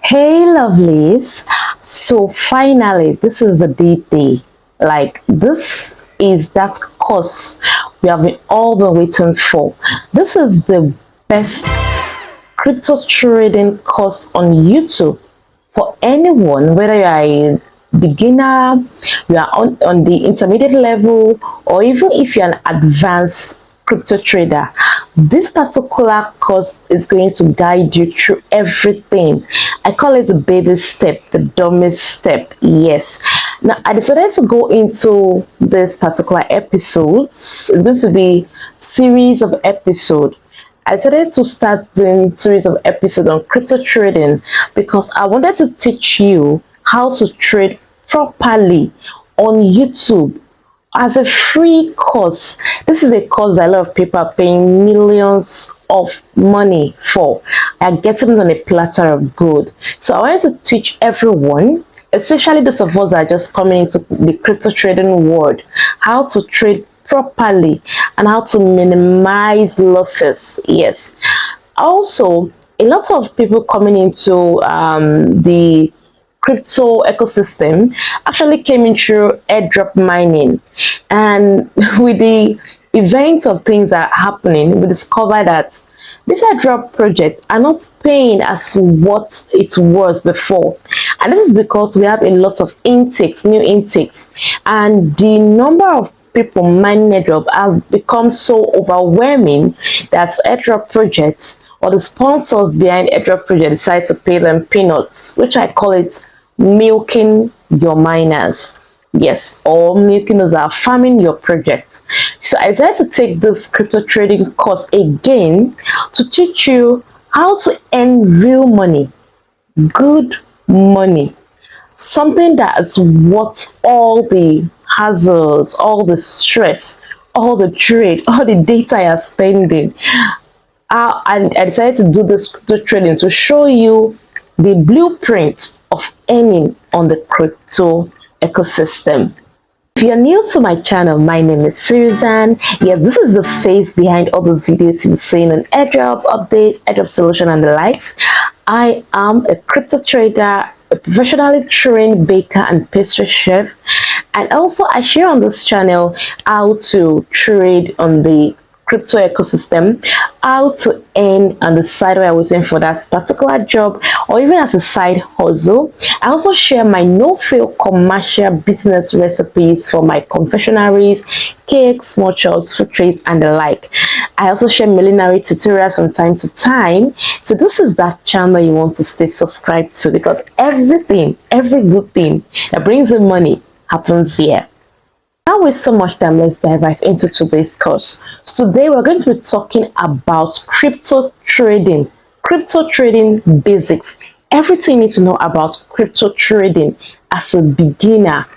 Hey lovelies, so finally this is the day. Like this is that course we have been all been waiting for. This is the best crypto trading course on YouTube for anyone, whether you are a beginner, you are on the intermediate level, or even if you're an advanced crypto trader. This particular course is going to guide you through everything. I call it the baby step, the dumbest step. Yes. Now I decided to go into this particular episodes. It's going to be series of episodes. I decided to start doing series of episodes on crypto trading because I wanted to teach you how to trade properly on YouTube as a free course. This is a course that a lot of people are paying millions of money for. I get them on a platter of gold. So I wanted to teach everyone, especially those of us that are just coming into the crypto trading world, how to trade properly and how to minimize losses. Yes. Also, a lot of people coming into the crypto ecosystem actually came in through airdrop mining, and with the event of things that are happening, we discover that these airdrop projects are not paying as what it was before, and this is because we have a lot of intakes, new intakes, and the number of people mining airdrop has become so overwhelming that airdrop projects or the sponsors behind airdrop project decide to pay them peanuts, which I call it milking your miners. Yes, or milking those that are farming your project. So I decided to take this crypto trading course again to teach you how to earn real money, good money, something that's worth all the hazards, all the stress, all the trade, all the data you're spending. And I decided to do this crypto trading to show you the blueprint of earning on the crypto ecosystem. If you're new to my channel, my name is Susan. Yeah, this is the face behind all those videos you've seen on airdrop updates, airdrop solution, and the likes. I am a crypto trader, a professionally trained baker and pastry chef, and also I share on this channel how to trade on the crypto ecosystem, how to earn on the side while waiting for that particular job, or even as a side hustle. I also share my no-fail commercial business recipes for my confectionaries, cakes, small chops, food trays, and the like. I also share millinery tutorials from time to time. So this is that channel you want to stay subscribed to, because everything, every good thing that brings in money happens here. Now waste so much time, let's dive right into today's course. So today we're going to be talking about crypto trading basics, everything you need to know about crypto trading as a beginner.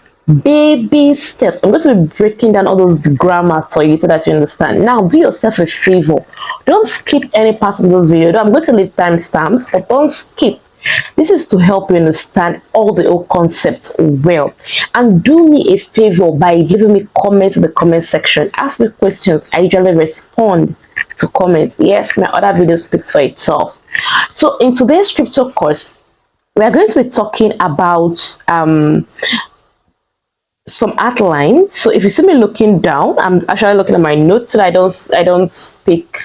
Baby steps. I'm going to be breaking down all those grammars for you so that you understand. Now do yourself a favor, don't skip any part of this video. I'm going to leave timestamps, but don't skip. This is to help you understand all the old concepts well. And do me a favor by leaving me comments in the comment section. Ask me questions. I usually respond to comments. Yes, my other video speaks for itself. So in today's crypto course, we are going to be talking about some outlines. So if you see me looking down, I'm actually looking at my notes so I don't speak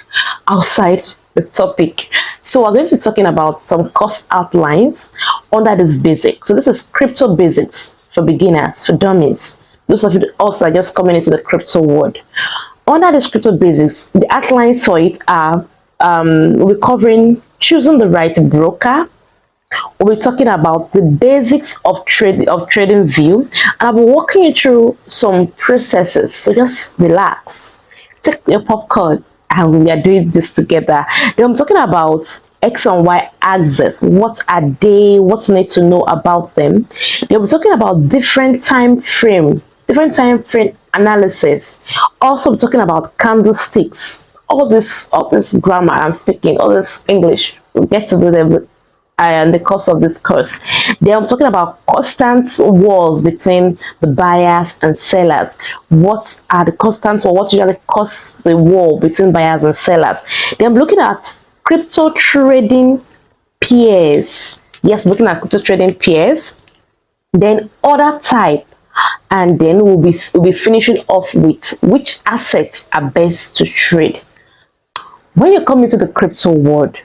outside the topic. So we're going to be talking about some course outlines under this basic. So this is crypto basics for beginners, for dummies, those of you also are just coming into the crypto world. Under this crypto basics, the outlines for it are we're covering choosing the right broker. We're talking about the basics of TradingView, and I'll be walking you through some processes. So just relax, take your popcorn, and we are doing this together. Then I'm talking about X and Y axis. What are they? What you need to know about them. Then we're talking about different time frame analysis. Also, I'm talking about candlesticks. All this grammar I'm speaking, all this English, we'll get to do them and the course of this course. Then I'm talking about constant wars between the buyers and sellers. What are the constants, or what usually cause the war between buyers and sellers? Then I'm looking at crypto trading peers. Yes, looking at crypto trading pairs, then other type, and then we'll be finishing off with which assets are best to trade. When you come into the crypto world,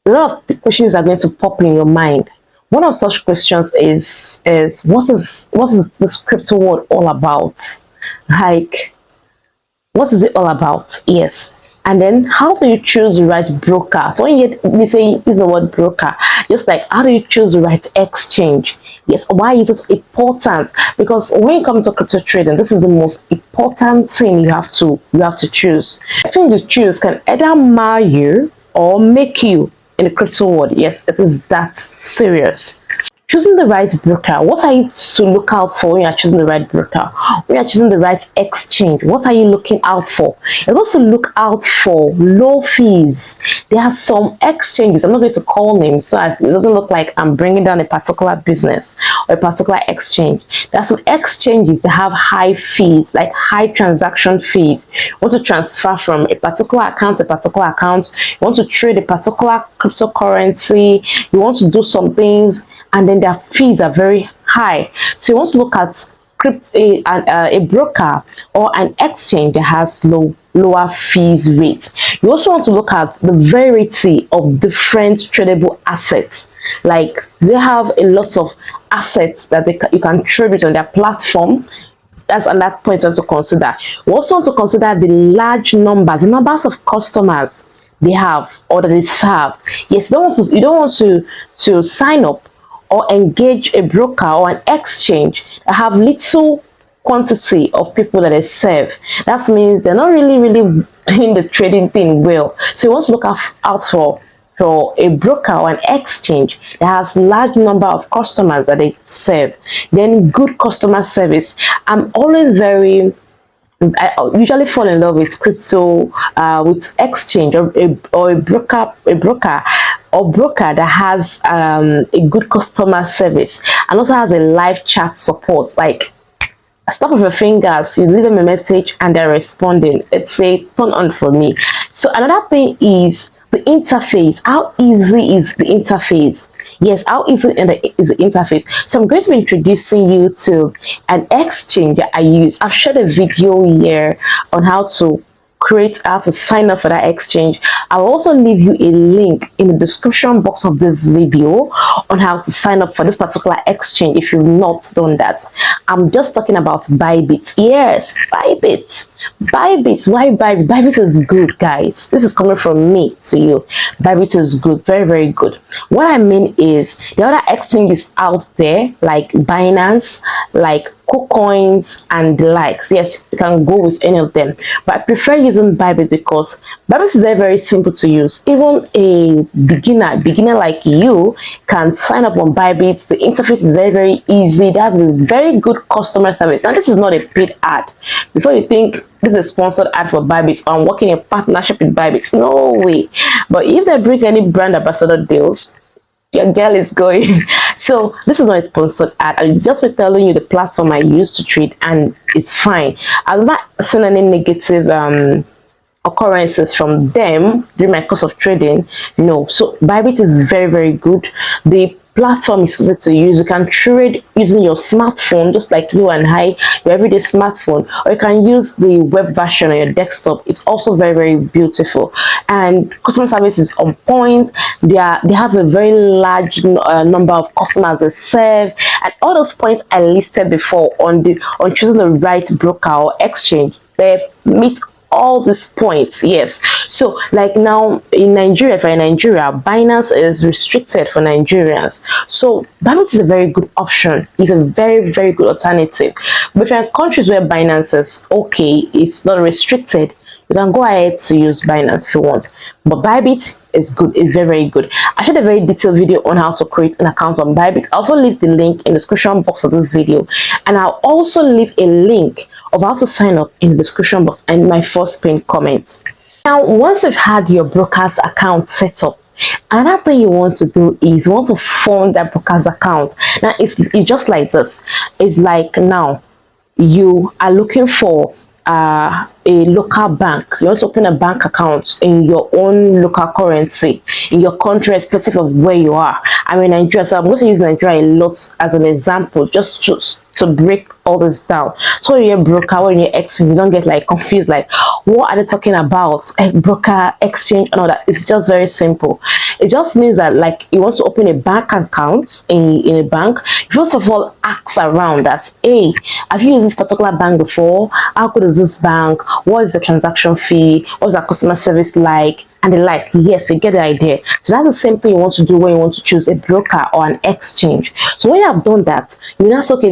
a lot of questions are going to pop in your mind. One of such questions is what is this crypto world all about? Like, what is it all about? Yes. And then how do you choose the right broker? So when we say use the word broker, just like how do you choose the right exchange? Yes, why is it important? Because when it comes to crypto trading, this is the most important thing you have to choose. The exchange you choose can either mar you or make you in the crypto world. Yes, it is that serious. Choosing the right broker, what are you to look out for when you are choosing the right broker? When you are choosing the right exchange, what are you looking out for? You're also look out for low fees. There are some exchanges, I'm not going to call names so as it doesn't look like I'm bringing down a particular business or a particular exchange. There are some exchanges that have high fees, like high transaction fees. You want to transfer from a particular account to a particular account, you want to trade a particular cryptocurrency, you want to do some things, and then their fees are very high. So you want to look at a broker or an exchange that has lower fees rate. You also want to look at the variety of different tradable assets. Like they have a lot of assets that you can trade with on their platform. That's another point you want to consider. You also want to consider the the numbers of customers they have or that they serve. Yes, you don't want to sign up or engage a broker or an exchange that have little quantity of people that they serve. That means they're not really doing the trading thing well. So you want to look out for a broker or an exchange that has large number of customers that they serve. Then good customer service. I'm always I usually fall in love with crypto, with exchange or a broker that has a good customer service and also has a live chat support. Like, snap of your fingers, you leave them a message and they're responding. It's a turn on for me. So another thing is the interface. How easy is the interface? Yes, how easy is the interface? So I'm going to be introducing you to an exchange that I use. I've shared a video here on how to sign up for that exchange. I'll also leave you a link in the description box of this video on how to sign up for this particular exchange if you've not done that. I'm just talking about Bybit. Yes, Bybit. Bybit. Why Bybit? Bybit is good, guys. This is coming from me to you. Bybit is good, very good. What I mean is the other exchanges out there like Binance, like KuCoins and the likes. Yes, you can go with any of them, but I prefer using Bybit because Bybit is very simple to use. Even a beginner like you can sign up on Bybit. The interface is very easy. They have a very good customer service. Now this is not a paid ad. Before you think this is a sponsored ad for Bybit, I'm working in partnership with Bybit, no way. But if they bring any brand ambassador deals, your girl is going. So this is not a sponsored ad. It's just for telling you the platform I use to trade, and it's fine. I'm not seeing any negative occurrences from them during my course of trading. No. So Bybit is very good. The platform is easy to use. You can trade using your smartphone, just like you and I, your everyday smartphone, or you can use the web version on your desktop. It's also very beautiful, and customer service is on point. They have a very large number of customers they serve, and all those points I listed before on choosing the right broker or exchange, they meet all these points. Yes, so like now in Nigeria, if you're in Nigeria, Binance is restricted for Nigerians, so Binance is a very good option. It's a very good alternative. But if you're in countries where Binance is okay, it's not restricted, you can go ahead to use Binance if you want. But Bybit is good, it's very good. I shared a very detailed video on how to create an account on Bybit. I'll also leave the link in the description box of this video, and I'll also leave a link of how to sign up in the description box and my first pinned comment. Now, once you've had your broker's account set up, another thing you want to do is you want to fund that broker's account. Now it's just like this. It's like now you are looking for a local bank, you want to open a bank account in your own local currency in your country, specific of where you are. I'm in Nigeria, so I'm going to use Nigeria a lot as an example, just to break all this down. So you're a broker, when you're exchange, you don't get like confused, like what are they talking about? Broker, exchange, and all that. It's just very simple. It just means that like you want to open a bank account in a bank. First of all, ask around that, hey, have you used this particular bank before? How good is this bank? What is the transaction fee? What is our customer service like? And the like. Yes, you get the idea. So that's the same thing you want to do when you want to choose a broker or an exchange. So when you have done that, you now say, okay,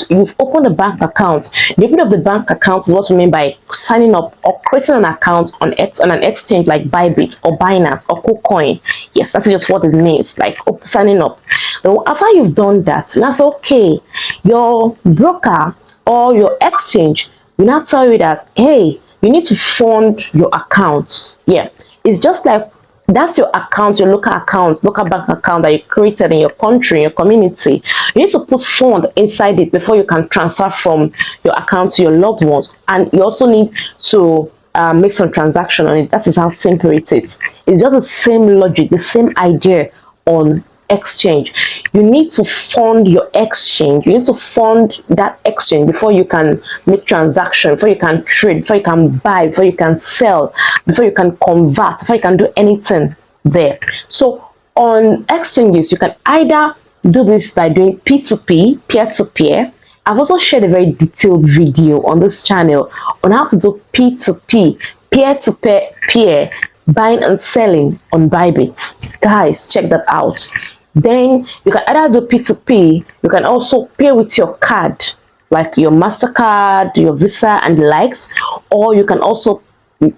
you've opened a bank account. The opening of the bank account is what we mean by signing up or creating an account on an exchange like Bybit or Binance or KuCoin. Yes, that's just what it means, like signing up. So after you've done that, you now say, okay, your broker or your exchange will now tell you that, hey, you need to fund your account. Yeah, it's just like that's your account, your local account, local bank account that you created in your country, in your community. You need to put fund inside it before you can transfer from your account to your loved ones. And you also need to make some transaction on it. That is how simple it is. It's just the same logic, the same idea on exchange. You need to fund your exchange. You need to fund that exchange before you can make transaction, before you can trade, before you can buy, before you can sell, before you can convert, before you can do anything there. So on exchanges, you can either do this by doing P2P, peer-to-peer. I've also shared a very detailed video on this channel on how to do P2P, peer-to-peer, buying and selling on Bybit. Guys, check that out. Then you can either do P2P, you can also pay with your card, like your MasterCard, your Visa, and the likes, or you can also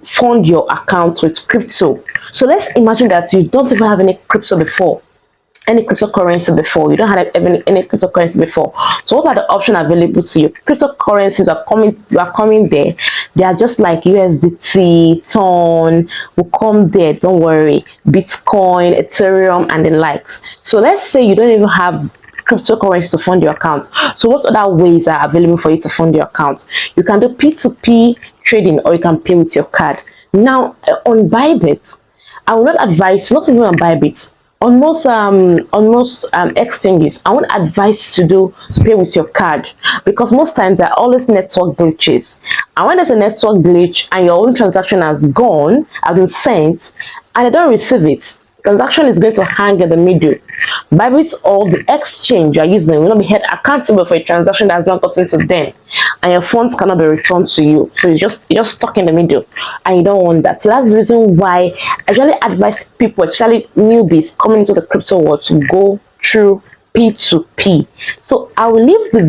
fund your accounts with crypto. So let's imagine that you don't even have any crypto before, any cryptocurrency before. You don't have any cryptocurrency before. So what are the options available to you? Cryptocurrencies are coming there. They are just like USDT, Ton will come there, don't worry. Bitcoin, Ethereum, and the likes. So let's say you don't even have cryptocurrency to fund your account. So what other ways are available for you to fund your account? You can do P2P trading, or you can pay with your card. Now on Bybit, I will not advise, not even on Bybit, on most exchanges, I won't advise to pay with your card, because most times there are always network glitches. And when there's a network glitch and your own transaction has been sent, and they don't receive it, transaction is going to hang in the middle. Bybit or the exchange you're using will not be held accountable for a transaction that has not gotten to them, and your funds cannot be returned to you. So you're just stuck in the middle, and you don't want that. So that's the reason why I usually advise people, especially newbies coming into the crypto world, to go through P2P. So I will leave the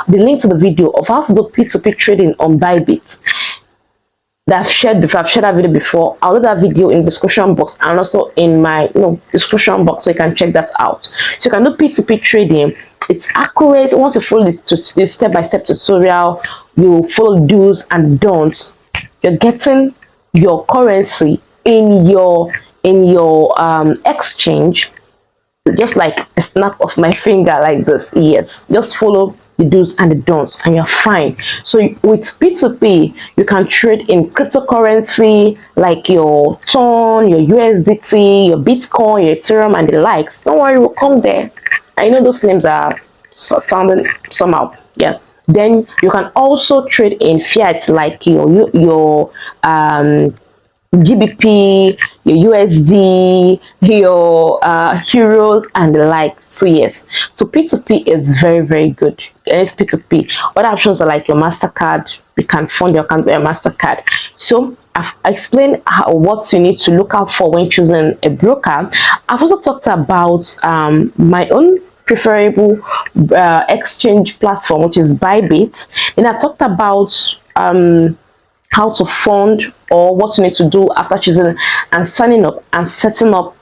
link to the video of how to do P2P trading on Bybit that I've shared before. I've shared that video before. I'll leave that video in the description box and also in my description box, so you can check that out. So you can do P2P trading. It's accurate. Once you follow the step-by-step tutorial, you follow do's and don'ts, you're getting your currency in your exchange just like a snap of my finger, like this. Yes, just follow the do's and the don'ts and you're fine. So with P2P, you can trade in cryptocurrency like your Ton, your USDT, your Bitcoin, your Ethereum, and the likes. Don't worry, we'll come there. I know those names are sounding somehow. Yeah. Then you can also trade in fiat like your GBP, your USD, your euros, and the like. So yes, so P2P is very good. And it's P2P. Other options are like your MasterCard. You can fund your account with your MasterCard. So I've explained what you need to look out for when choosing a broker. I've also talked about my own preferable exchange platform, which is Bybit. And I talked about how to fund, or what you need to do after choosing and signing up and setting up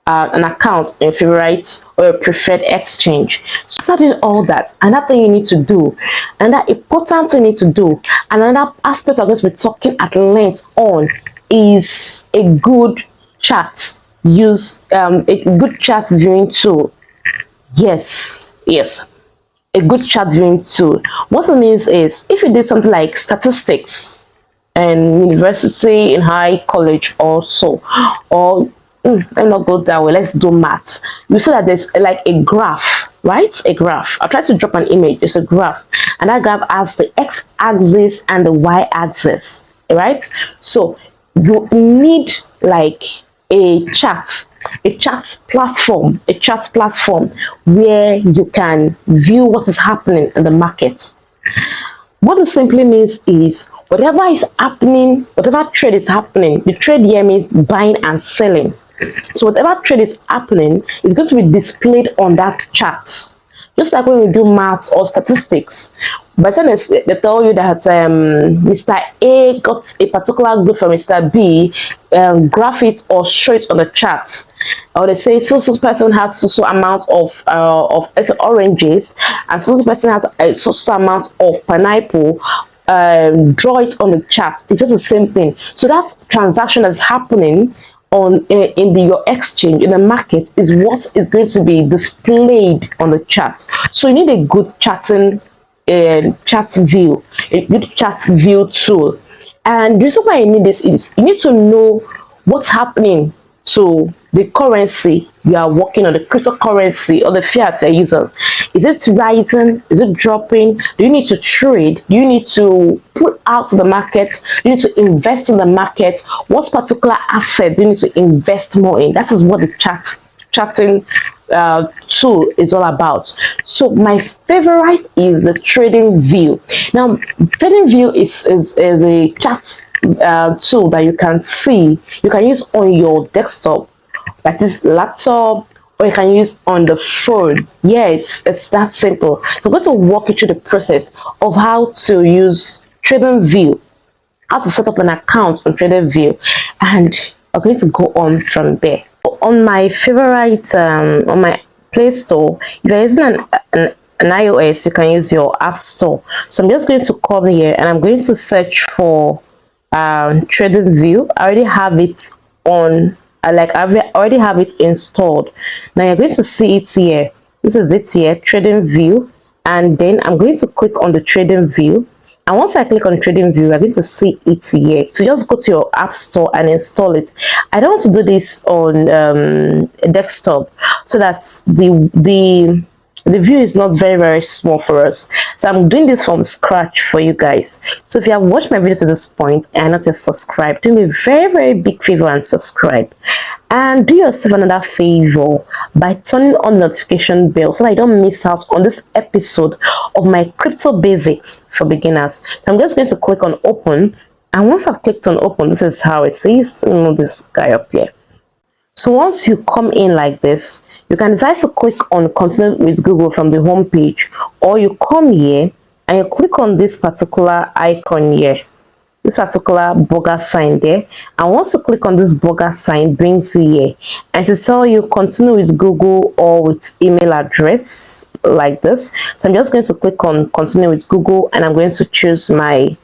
an account in your favorite or your preferred exchange. So after doing all that, another thing you need to do, another important thing you need to do, another aspect I'm going to be talking at length on, is a good chat. Use a good chat viewing tool. Yes, a good chart viewing tool. What it means is, if you did something like statistics and university in high college also, or let me not go that way, let's do math. You see that there's like a graph, right? A graph. I'll try to drop an image. It's a graph, and that graph has the x-axis and the y-axis, right? So you need like a chat platform where you can view what is happening in the market. What it simply means is, whatever is happening, whatever trade is happening, the trade here means buying and selling. So whatever trade is happening is going to be displayed on that chart. Just like when we do maths or statistics, by the time they tell you that Mr. A got a particular good from Mr. B, graph it or show it on the chart. Or they say so person has so amount of oranges, and so person has a so amount of pineapple. Draw it on the chart. It's just the same thing. So that transaction that's happening on your exchange in the market is what is going to be displayed on the chart. So you need a good chart view, a good chart view tool. And the reason why you need this is, you need to know what's happening to the currency you are working on, the cryptocurrency or the fiat you're using. Is it rising? Is it dropping? Do you need to trade? Do you need to put out to the market? Do you need to invest in the market? What particular asset do you need to invest more in? That is what the charting tool is all about. So my favorite is the trading view. Now, trading view is a chart tool that you can see, you can use on your desktop, that is laptop, or you can use on the phone. Yes, it's that simple. So I'm going to walk you through the process of how to use trading view, how to set up an account on trading view, and I'm going to go on from there. On my favorite on my Play Store, if you're using an iOS, you can use your App Store. So I'm just going to come here and I'm going to search for trading view. I already have it on, I already have it installed. Now you're going to see it here. This is it here, trading view. And then I'm going to click on the trading view. And once I click on trading view, I'm going to see it here. So just go to your app store and install it. I don't want to do this on a desktop, so that the view is not very small for us. So I'm doing this from scratch for you guys. So if you have watched my video to this point and not yet subscribed, do me a very big favor and subscribe. And do yourself another favor by turning on the notification bell so that you don't miss out on this episode of my crypto basics for beginners. So I'm just going to click on open, and once I've clicked on open, this is how it says. Let me move this guy up here. So once you come in like this, you can decide to click on continue with Google from the home page, or you come here and you click on this particular icon here, this particular burger sign there, and once you click on this burger sign, brings you here and to tell you continue with Google or with email address like this. So I'm just going to click on continue with Google, and I'm going to choose my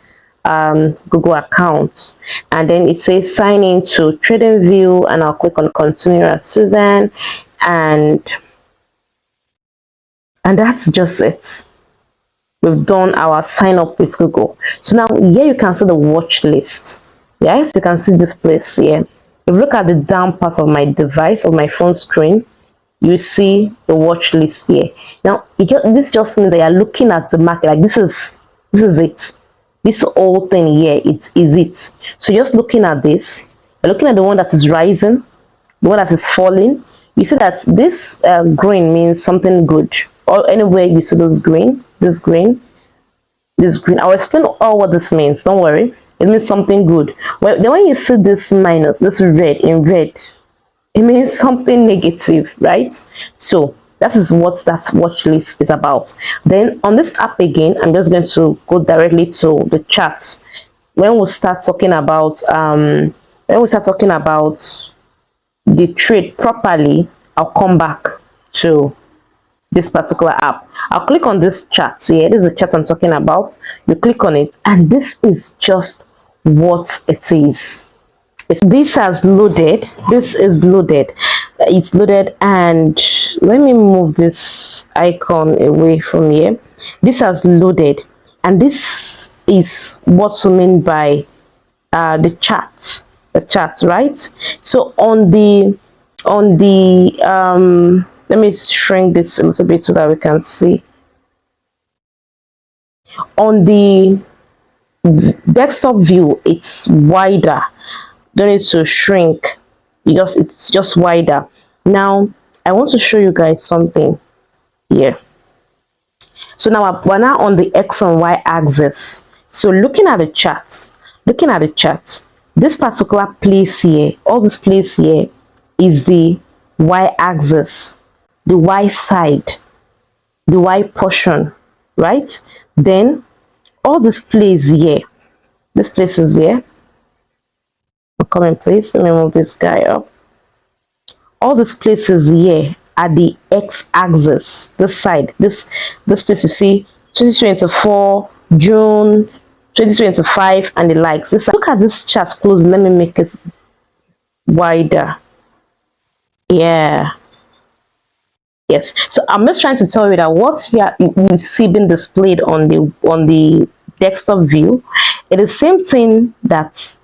Google account, and then it says sign in to TradingView, and I'll click on continue as Susan, and that's just it. We've done our sign up with Google. So now here you can see the watch list. Yes, you can see this place here. If you look at the down part of my device, of my phone screen, you see the watch list here. Now this just means that you're looking at the market, like this is it. This whole thing here, it is it. So just looking at this, you're looking at the one that is rising, the one that is falling. You see that this green means something good. Or anywhere you see this green, I'll explain all what this means. Don't worry, it means something good. Well, then when you see this minus, this red in red, it means something negative, right? So that is what that watch list is about. Then on this app again, I'm just going to go directly to the charts. When we start talking about the trade properly, I'll come back to this particular app. I'll click on this chart here. This is the chart I'm talking about. You click on it, and this is just what it is. This has loaded. This is loaded. It's loaded, and let me move this icon away from here. This has loaded, and this is what we mean by the chat, right? So on the let me shrink this a little bit so that we can see. On the desktop view, it's wider. Don't need to shrink. It's just wider. Now I want to show you guys something here. So now we're now on the X and Y axis. So looking at the chart, this particular place here, all this place here is the Y axis, the Y side, the Y portion, right? Then all this place here, this place is here. I'll come in place. Let me move this guy up. All these places here are the x-axis. This side, this place you see, 2024 June 2025 and the likes. Look at this chart closely. Let me make it wider. Yeah. Yes. So I'm just trying to tell you that what you see being displayed on the desktop view, it is the same thing that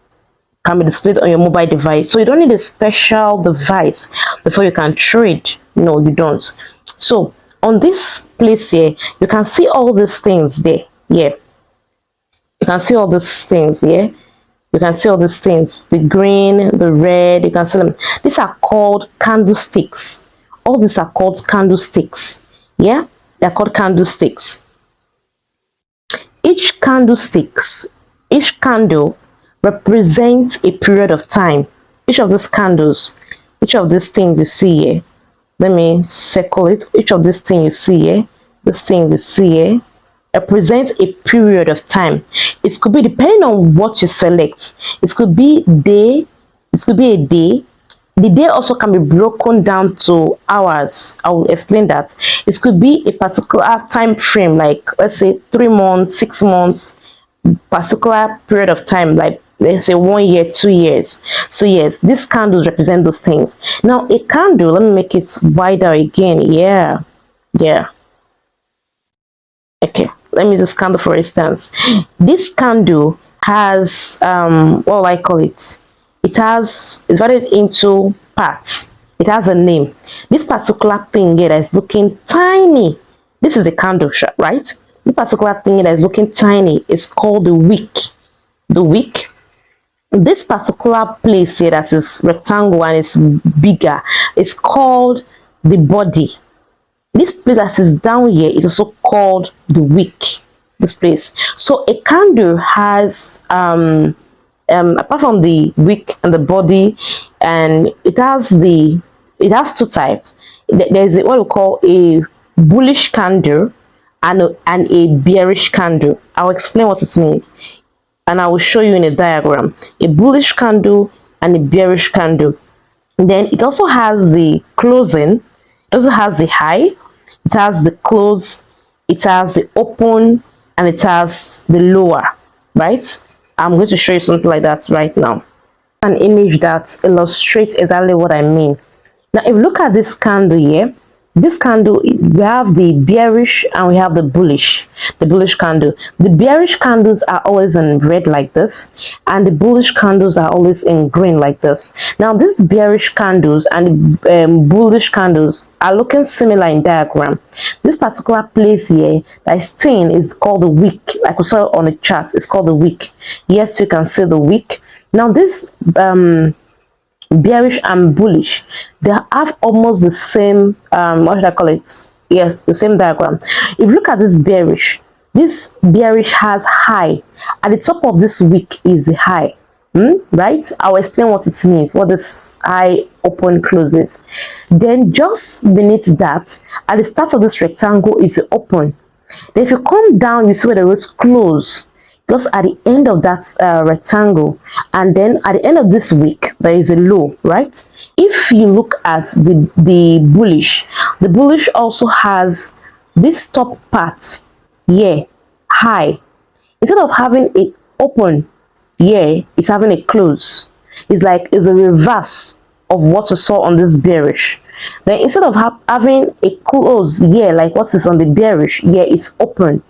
can be displayed on your mobile device. So you don't need a special device before you can trade. No, you don't. So on this place here, you can see all these things there. Yeah, you can see all these things. Yeah, you can see all these things, the green, the red, you can see them. These are called candlesticks. All these are called candlesticks. Yeah, they're called candlesticks. Each each candle represents a period of time. Each of these candles, each of these things you see here, let me circle it. Each of these things you see here, these things you see here, represents a period of time. It could be depending on what you select. It could be day, it could be a day. The day also can be broken down to hours. I will explain that. It could be a particular time frame, like let's say 3 months, 6 months, particular period of time, like let's say 1 year, 2 years. So yes, these candles represent those things. Now a candle, let me make it wider again. Yeah. Okay, let me just candle for instance. This candle has what will I call it? It's divided into parts. It has a name. This particular thing here that is looking tiny, this is a candle shot, right? This particular thing that is looking tiny is called the wick. The wick. This particular place here that is rectangle and is bigger is called the body. This place that is down here is also called the wick. This place. So a candle has apart from the wick and the body, and it has two types. There's what we call a bullish candle and a bearish candle. I'll explain what it means, and I will show you in a diagram. A bullish candle and a bearish candle. Then it also has the closing. It also has the high. It has the close. It has the open, and it has the lower. Right? I'm going to show you something like that right now. An image that illustrates exactly what I mean. Now, if you look at this candle here, this candle, we have the bearish and we have the bullish candle. The bearish candles are always in red like this, and the bullish candles are always in green like this. Now these bearish candles and bullish candles are looking similar in diagram. This particular place here that is thin is called the wick, like we saw on the chart. It's called the wick. Yes, you can see the wick. Now this bearish and bullish, they have almost the same what should I call it? Yes, the same diagram. If you look at this bearish has high at the top of this wick is the high. Right, I'll explain what it means, what this high open closes. Then just beneath that, at the start of this rectangle is the open. Then if you come down, you see where the rows close just at the end of that rectangle, and then at the end of this wick there is a low, right? If you look at the bullish also has this top part here high. Instead of having a open here, it's having a close. It's like it's a reverse. of what we saw on this bearish. Then instead of having a close here like what is on the bearish, here is open,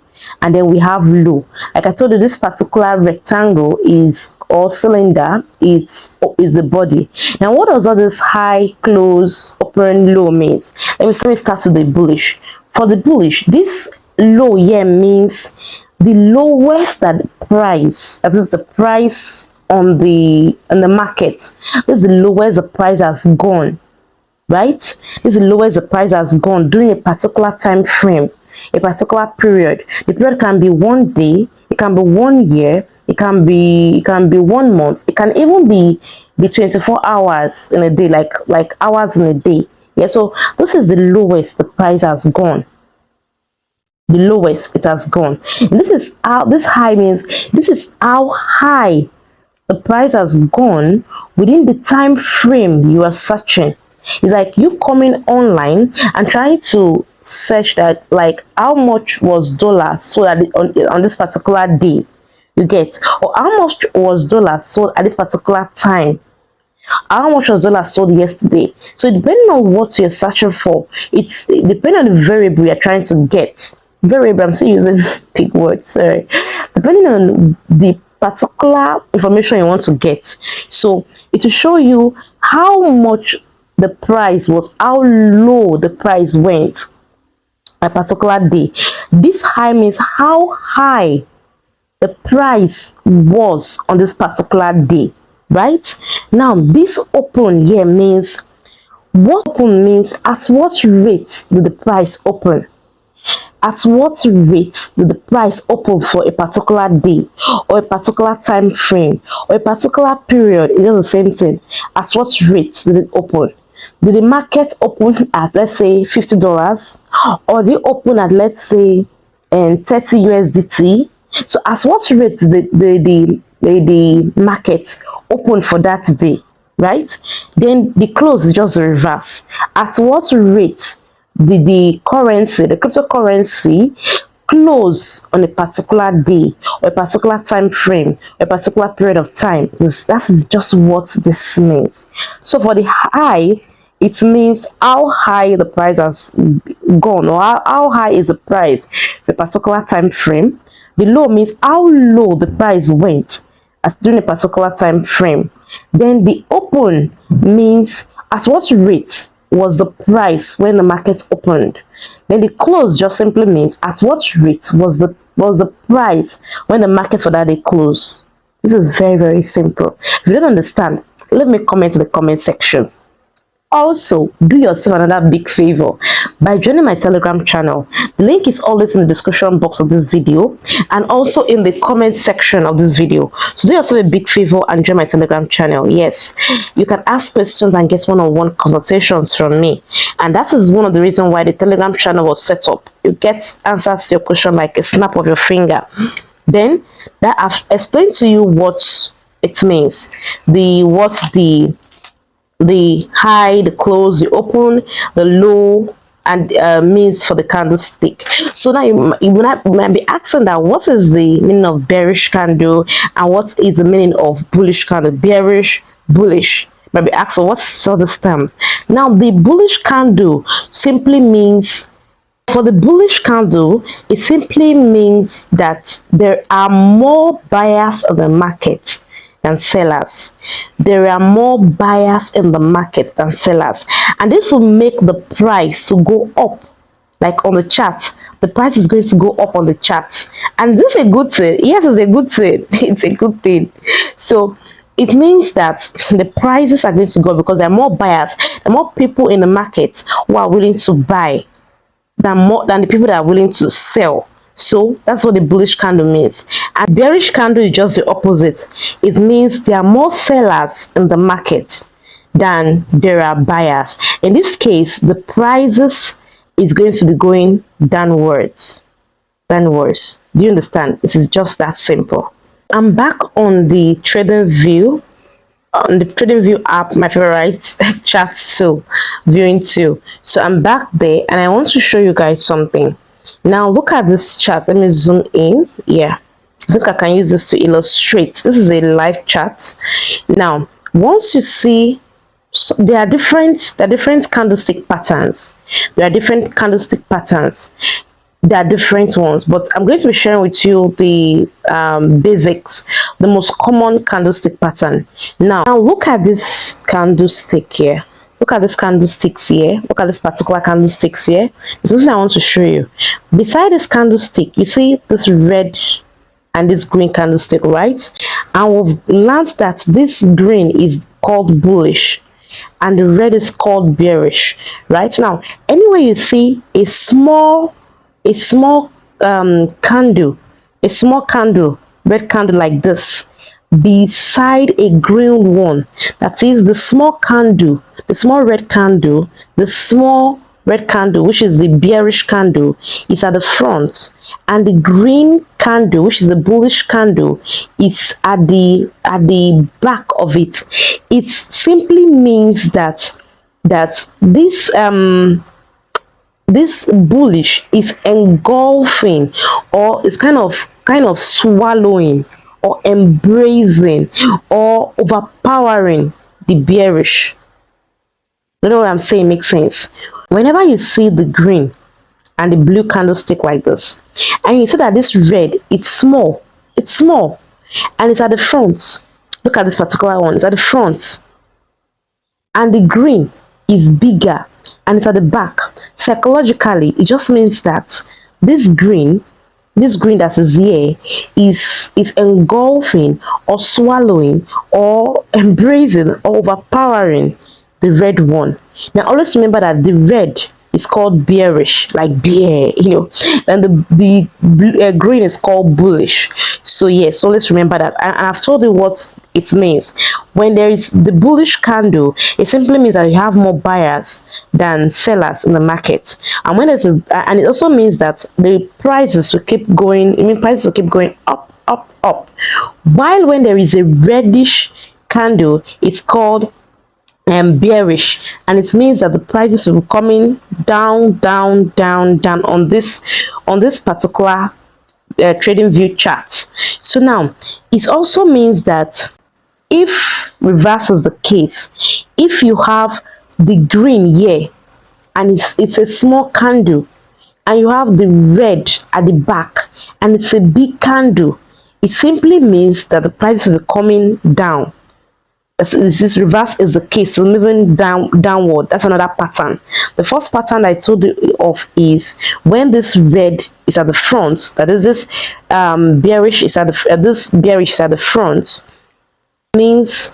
and then we have low. Like I told you, this particular rectangle is, or cylinder, is the body. Now what does all this high, close, open, low means? Let me start with the bullish. For the bullish, this low here means the lowest that the price, that is the price on the market, this is the lowest the price has gone, right? This is the lowest the price has gone during a particular time frame, a particular period. The period can be 1 day, it can be 1 year, it can be 1 month, it can even be 24 hours in a day, like hours in a day. Yeah, so this is the lowest the price has gone, the lowest it has gone. And this is how, this high means this is how high the price has gone within the time frame you are searching. It's like you coming online and trying to search that, like, how much was dollar sold on this particular day, you get, or how much was dollar sold at this particular time, how much was dollar sold yesterday. So depending on what you're searching for, it's depending on the variable you're trying to get. Variable, I'm still using big words, sorry. Depending on the particular information you want to get, so it will show you how much the price was, how low the price went a particular day. This high means how high the price was on this particular day, right? Now this open here means, what open means, at what rate did the price open, at what rate did the price open for a particular day or a particular time frame or a particular period. It's just the same thing. At what rate did it open? Did the market open at, let's say, $50, or they open at, let's say, 30 USDT? So at what rate did the market open for that day, right? Then the close is just the reverse. At what rate did the currency, the cryptocurrency, close on a particular day or a particular time frame or a particular period of time? That is just what this means. So for the high, it means how high the price has gone, or how high is the price for a particular time frame. The low means how low the price went during a particular time frame. Then the open means at what rate was the price when the market opened. Then the close just simply means at what rate was the price when the market for that day closed. This is very, very simple. If you don't understand, leave me a comment in the comment section. Also, do yourself another big favor by joining my Telegram channel. The link is always in the description box of this video and also in the comment section of this video. So do yourself a big favor and join my Telegram channel. Yes, you can ask questions and get one-on-one consultations from me, and that is one of the reasons why the Telegram channel was set up. You get answers to your question like a snap of your finger. Then that I've explained to you what it means, the high, the close, the open, the low, and means for the candlestick. So now you might be asking that, what is the meaning of bearish candle and what is the meaning of bullish candle? Bearish, bullish. Might be asking, what's all the terms? Now the bullish candle simply means, for the bullish candle, it simply means that there are more buyers in the market than sellers. There are more buyers in the market than sellers, and this will make the price to go up. Like on the chart, the price is going to go up on the chart, and this is a good thing. Yes, it's a good thing. It's a good thing. So it means that the prices are going to go up because there are more buyers, there are more people in the market who are willing to buy than the people that are willing to sell. So that's what the bullish candle means. And bearish candle is just the opposite. It means there are more sellers in the market than there are buyers. In this case, the prices is going to be going downwards. Downwards. Do you understand? It is just that simple. I'm back on the TradingView, on the TradingView app, my favorite chat tool, viewing tool. So I'm back there and I want to show you guys something. Now look at this chart. Let me zoom in. Yeah, I think I can use this to illustrate. This is a live chart. Now once you see So there are different candlestick patterns. There are different candlestick patterns. There are different ones, but I'm going to be sharing with you the basics, the most common candlestick pattern. Now look at this candlestick here. Look at this candlesticks here. Look at this particular candlesticks here. It's something I want to show you. Beside this candlestick, you see this red and this green candlestick, right? And we've learned that this green is called bullish and the red is called bearish. Right now, anywhere you see a small candle, a small candle, red candle like this beside a green one, that is the small candle, the small red candle, the small red candle, which is the bearish candle, is at the front, and the green candle, which is the bullish candle, is at the back of it. It simply means that this bullish is engulfing, or is kind of swallowing or embracing or overpowering the bearish. You know what I'm saying? Makes sense. Whenever you see the green and the blue candlestick like this, and you see that this red, it's small, and it's at the front. Look at this particular one, it's at the front, and the green is bigger and it's at the back. Psychologically, it just means that this green, this green that is here, is engulfing or swallowing or embracing or overpowering the red one. Now always remember that the red is called bearish, like bear, and the green is called bullish. So yes, always remember that. And I've told you what it means. When there is the bullish candle, it simply means that you have more buyers than sellers in the market. And when there's and it also means that the prices will keep going. I mean, prices will keep going up, up, up. While when there is a reddish candle, it's called bearish, and it means that the prices will be coming down, down, down, down on this particular trading view chart. So now it also means that if reverse is the case, if you have the green here and it's a small candle, and you have the red at the back and it's a big candle, it simply means that the prices will be coming down. This reverse is the case, so moving downward. That's another pattern. The first pattern I told you of is when this red is at the front, that is this bearish is at the front, means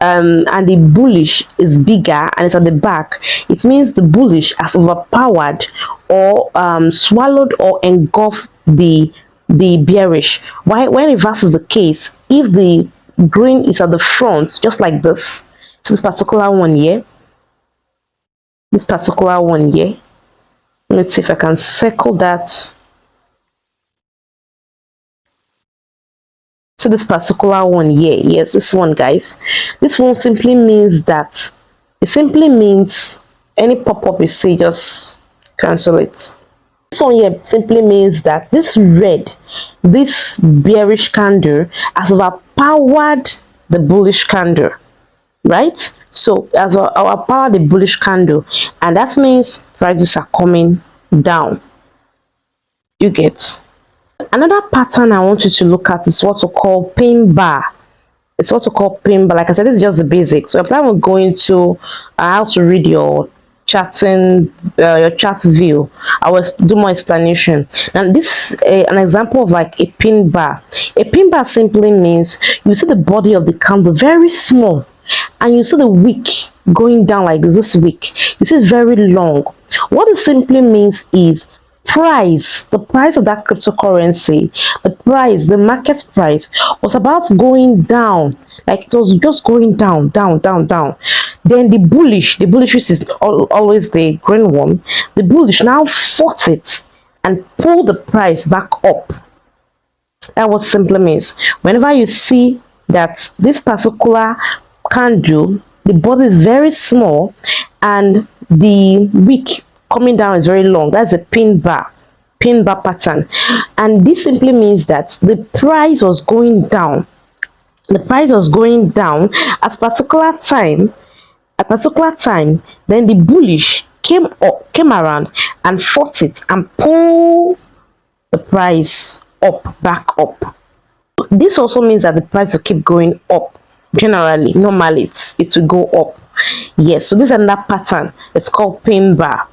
and the bullish is bigger and it's at the back. It means the bullish has overpowered or swallowed or engulfed the bearish. Why, when reverse is the case, if the green is at the front, just like this particular one here, let's see if I can circle that. So this particular one here, yes, this one, guys, this one simply means that any pop-up you see, just cancel it. This one here simply means that this red, this bearish candle has overpowered the bullish candle, right? So as our power the bullish candle, and that means prices are coming down. You get. Another pattern I want you to look at is what we call pin bar. It's also called pin bar. Like I said, this is just the basics. So I'm going going to how to read your chatting your chat view. I will do more explanation. And this is an example of like a pin bar. A pin bar simply means you see the body of the candle very small, and you see the wick going down like this wick. You see it's very long. What it simply means is the price of that cryptocurrency, the market price was about going down, like it was just going down, down, down, down. Then the bullish, which is always the green one, the bullish now fought it and pulled the price back up. That what simply means. Whenever you see that this particular candle, the body is very small and the wick coming down is very long, that's a pin bar pattern, and this simply means that the price was going down at a particular time. at a particular time, then the bullish came around and fought it and pulled the price up, back up. This also means that the price will keep going up. Generally, normally it will go up. Yes, so this is another pattern. It's called pin bar.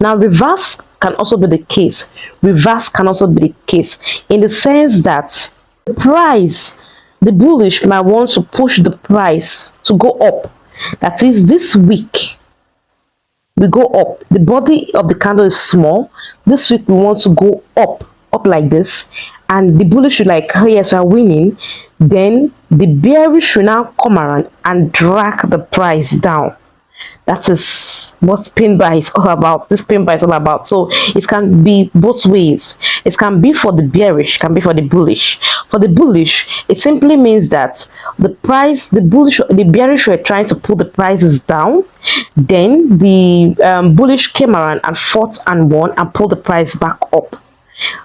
Now reverse can also be the case. Reverse can also be the case in the sense that the price, the bullish might want to push the price to go up. That is, this week we go up. The body of the candle is small. This week we want to go up like this, and the bullish should like, oh yes, we are winning. Then the bearish should now come around and drag the price down. That is what pin buy is all about. This pin buy is all about. So it can be both ways. It can be for the bearish, can be for the bullish. For the bullish, it simply means that the price, the bearish were trying to pull the prices down. Then the bullish came around and fought and won and pulled the price back up.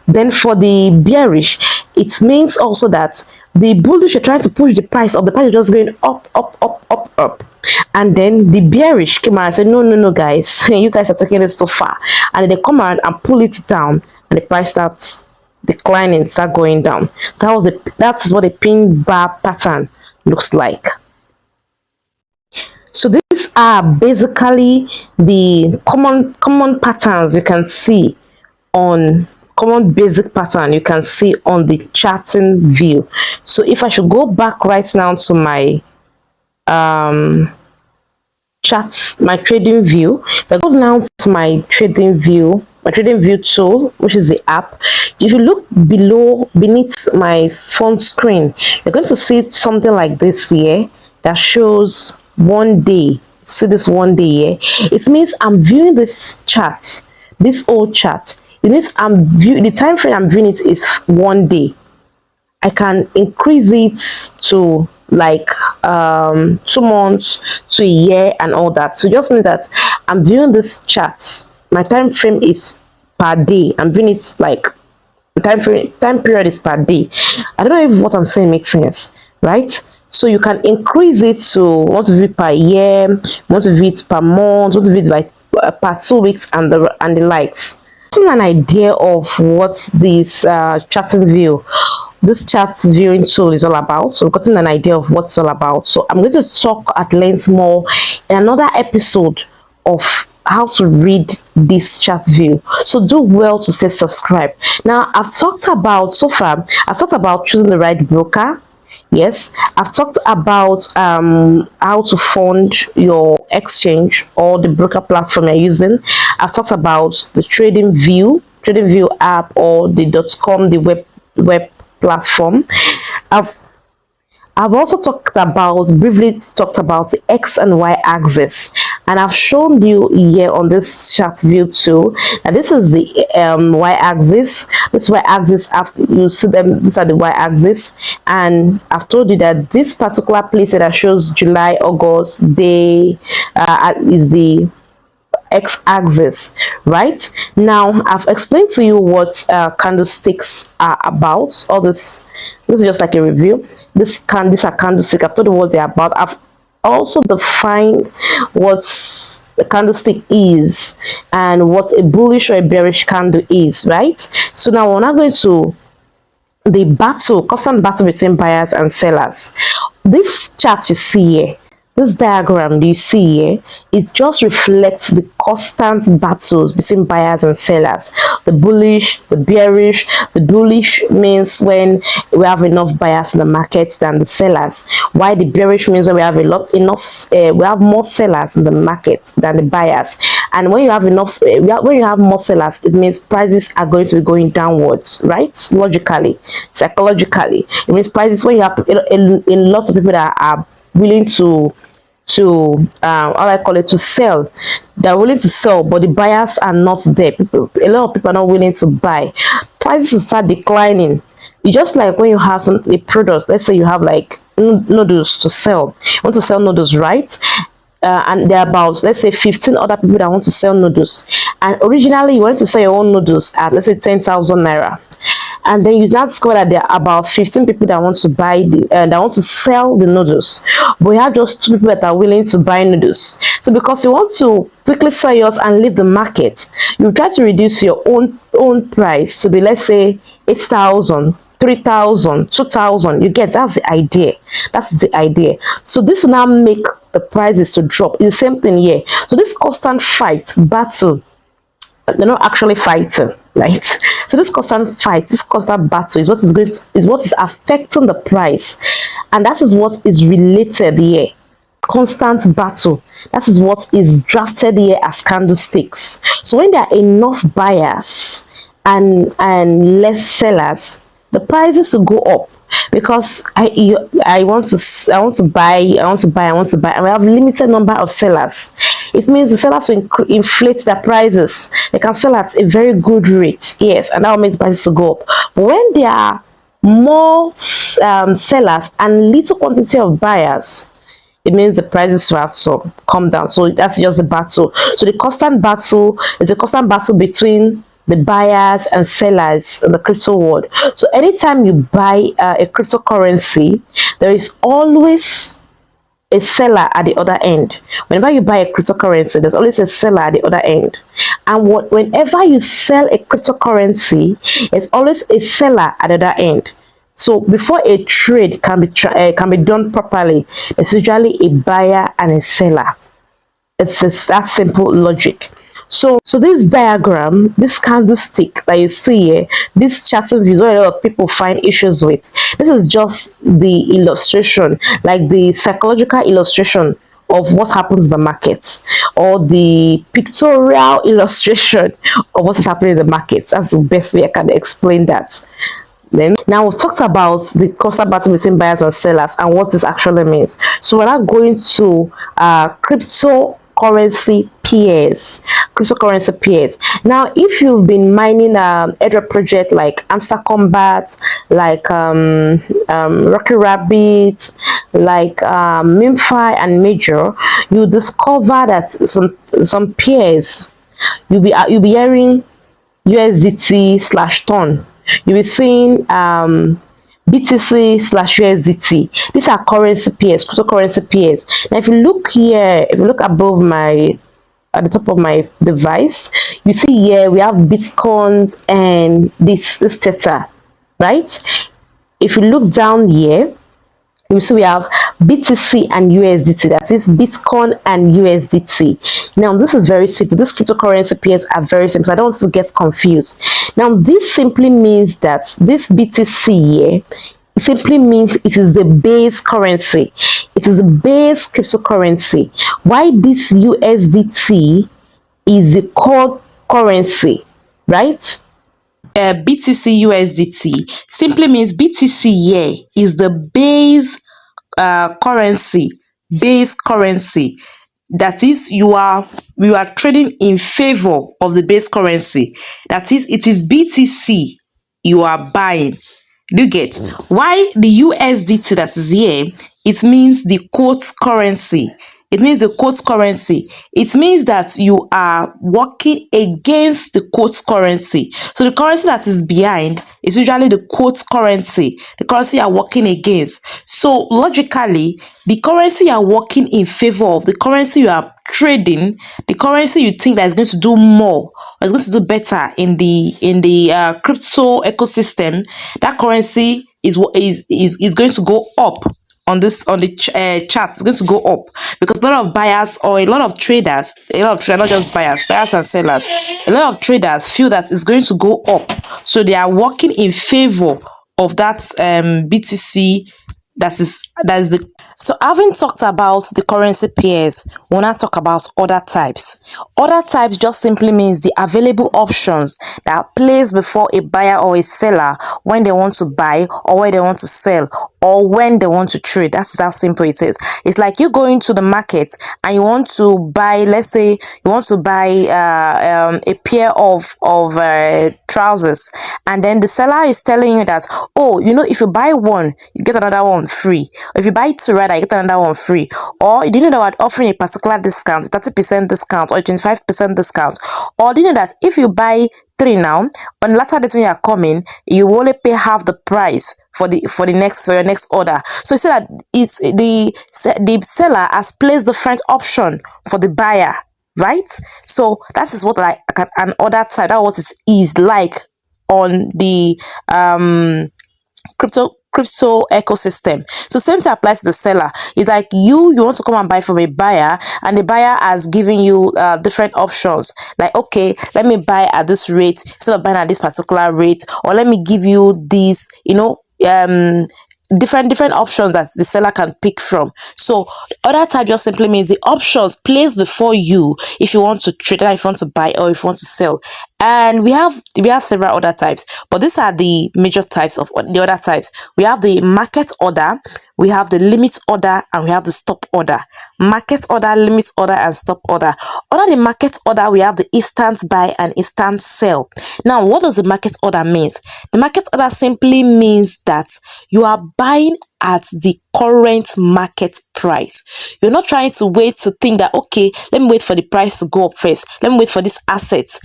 Then for the bearish, it means also that the bullish are trying to push the price up. The price is just going up. And then the bearish came out and said, no, guys, you guys are taking it so far. And then they come around and pull it down, and the price starts declining, start going down. So that's what a pin bar pattern looks like. So these are basically the common patterns you can see on common basic pattern you can see on the charting view. So if I should go back right now to my charts, my trading view, if I go now to my trading view tool, which is the app, if you look beneath my phone screen, you're going to see something like this here that shows 1 day. See this 1 day here? It means I'm viewing this chart, this old chart. It means the time frame I'm viewing it is 1 day. I can increase it to like 2 months to a year and all that. So just means that I'm viewing this chart. My time frame is per day. I'm viewing it like the time period is per day. I don't know if what I'm saying makes sense, right? So you can increase it to want to view per year, want to view it per month, want to view it like per 2 weeks and the likes. An idea of what this this chart viewing tool is all about. So we've gotten an idea of what it's all about. So I'm going to talk at length more in another episode of how to read this chart view. So do well to stay subscribed. Now I've talked about choosing the right broker. Yes, I've talked about how to fund your exchange or the broker platform you're using. I've talked about the TradingView app or the .com, the web platform. I've also briefly talked about the X and Y axis, and I've shown you here on this chart view too. And this is the Y axis. This Y axis, after you see them, these are the Y axis, and I've told you that this particular place that shows July, August, day is the X-axis. Right now I've explained to you what candlesticks are about. All this is just like a review. These are candlesticks. I've told you what they're about. I've also defined what the candlestick is and what a bullish or a bearish candle is, right? So now we're not going to the constant battle between buyers and sellers. This chart you see here, this diagram you see here, it just reflects the constant battles between buyers and sellers. The bullish, the bearish. The bullish means when we have enough buyers in the market than the sellers. Why the bearish means when we have we have more sellers in the market than the buyers. And when you have when you have more sellers, it means prices are going to be going downwards, right? Logically, psychologically, it means prices, when you have a lot of people that are willing to sell, they're willing to sell, but the buyers are not there. A lot of people are not willing to buy. Prices will start declining. It's just like when you have a product. Let's say you have like noodles to sell. You want to sell noodles, right? And there are about, let's say, 15 other people that want to sell noodles, and originally you want to sell your own noodles at, let's say, 10,000 naira. and then you now discover that there are about 15 people that want to buy that want to sell the noodles, but you have just 2 people that are willing to buy noodles. So because you want to quickly sell yours and leave the market, you try to reduce your own price to be, let's say, 8,000, 3,000, 2,000. You get, that's the idea. That's the idea. So this will now make the prices to drop. It's the same thing here. So this constant fight, battle, they're not actually fighting, right? So this constant fight, this constant battle is what is going to, is what is affecting the price, and that is what is related here. Constant battle, that is what is drafted here as candlesticks. So when there are enough buyers and less sellers, the prices will go up, because I want to buy, and we have limited number of sellers. It means the sellers will inflate their prices. They can sell at a very good rate, yes, and that will make the prices to go up. But when there are more sellers and little quantity of buyers, it means the prices will have to come down. So that's just the battle. So the constant battle is a constant battle between the buyers and sellers in the crypto world. So anytime you buy a cryptocurrency, there is always a seller at the other end. Whenever you buy a cryptocurrency, there's always a seller at the other end. And whenever you sell a cryptocurrency, there's always a seller at the other end. So before a trade can be done properly, there's usually a buyer and a seller. It's that simple logic. So this diagram, this candlestick that you see here, this charting view, what a lot of people find issues with. This is just the illustration, like the psychological illustration of what happens in the market, or the pictorial illustration of what is happening in the market. That's the best way I can explain that. Then now we've talked about the constant battle between buyers and sellers and what this actually means. So we're now going to cryptocurrency pairs. Cryptocurrency pairs. Now, if you've been mining airdrop project like Hamster Combat, like Rocky Rabbit, like MemeFi and Major, you discover that some pairs you'll be hearing USDT slash ton. You'll be seeing BTC slash USDT. These are currency pairs, cryptocurrency pairs. Now, if you look here, if you look above at the top of my device, you see here we have Bitcoins and this Theta, right? If you look down here, you see we have BTC and USDT, that is Bitcoin and USDT. Now this is very simple. These cryptocurrency pairs are very simple. I don't want to get confused. Now this simply means that this BTC here, it simply means it is the base currency. It is the base cryptocurrency. Why this USDT is the core currency, right? BTC USDT simply means BTC here is the base base currency. That is, you are trading in favor of the base currency. That is, it is BTC you are buying. Do you get why the USDT that is here? It means the quote currency. It means the quote currency. It means that you are working against the quote currency. So the currency that is behind is usually the quote currency, the currency you are working against. So logically, the currency you are working in favor of, the currency you are trading, the currency you think that is going to do more or is going to do better in the crypto ecosystem, that currency is going to go up on the chart. It's going to go up because a lot of buyers or a lot of traders, not just buyers and sellers, a lot of traders feel that it's going to go up, so they are working in favor of that BTC. That is the. So having talked about the currency pairs, we'll now talk about other types. Other types just simply means the available options that are placed before a buyer or a seller when they want to buy or when they want to sell or when they want to trade. That's how simple it is. It's like you go into the market and you want to buy, let's say you want to buy a pair of trousers, and then the seller is telling you that, oh, if you buy one, you get another one free. If you buy two, provider, you get another one free. Or do you know that we're offering a particular discount, 30% discount or 25% discount? Or do you know that if you buy 3 now, on latter date when you are coming, you will only pay half the price for your next order? So you say that it's the seller has placed different option for the buyer, right? So that is what like an order type, that's what it is like on the crypto ecosystem. So same thing applies to the seller. It's like you want to come and buy from a buyer, and the buyer has given you different options, like, okay, let me buy at this rate instead of buying at this particular rate, or let me give you this, different options that the seller can pick from. So other type just simply means the options placed before you if you want to trade, if you want to buy, or if you want to sell. And we have several other types, but these are the major types of the other types. We have the market order, we have the limit order, and we have the stop order. Market order, limit order, and stop order. Under the market order, we have the instant buy and instant sell. Now, what does the market order mean? The market order simply means that you are buying at the current market price. You're not trying to wait to think that, okay, let me wait for the price to go up first. Let me wait for this assets.